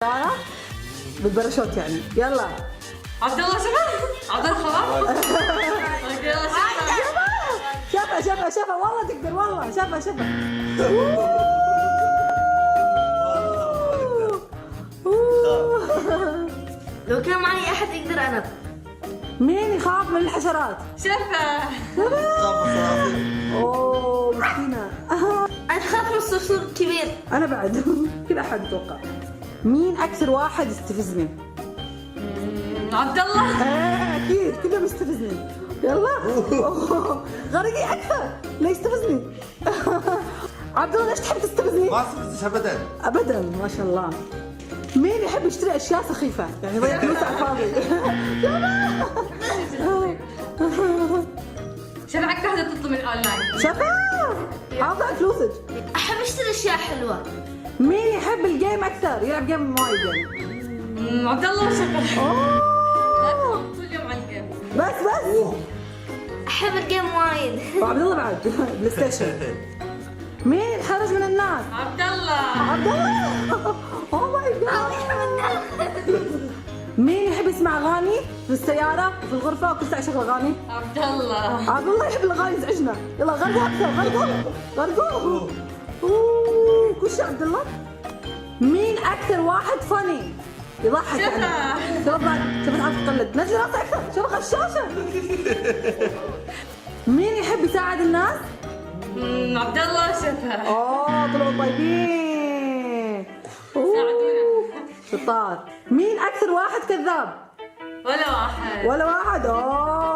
سيارة بالباراشوت يعني. يلا عبد الله شباب عبد الله خلاص. شافها والله تقدر، والله شافها لو كان معي احد يقدر انا. مين يخاف من الحشرات؟ شفا اوه مسكينة. انا اخاف من الصرصور الكبير. انا بعد كل احد اتوقع. مين اكثر واحد يستفزني؟ عبد الله. اكيد كلهم يستفزني. يلا غرقي اكثر لا يستفزني. عبد الله ليش تحب تستفزني؟ ما استفزش ابدا ابدا ما شاء الله. مين يحب يشتري اشياء سخيفه يعني يضيع فلوس على الفاضي؟ شباب اكثر واحدة تطلب من اونلاين. شفا عاطع فلوسك. احب اشتري اشياء حلوه. مين يحب الجيم اكثر يلعب جيم وايد يعني؟ عبد الله وشفا. اوه طول اليوم على الجيم. بس احب الجيم وايد. وعبد الله بعد بلاي ستيشن. مين يتحرج من الناس؟ عبد الله. عبد الله. اوه ماي جاد. مين يحب يسمع اغاني في السياره في الغرفه وكل ساعه يشغل اغاني؟ عبد الله. عبد الله يحب الاغاني يزعجنا. يلا غرقوا اكثر غرقوا. اوه كل شيء عبد الله. مين اكثر واحد فاني يضحك يعني؟ شوف تعرف تقلد نزل راسك اكثر. شوف غشاشه. مين يحب يساعد الناس؟ عبد الله وشفا. طلعوا طيبين. ساعدونا. شطار. مين اكثر واحد كذاب؟ ولا واحد. ولا واحد.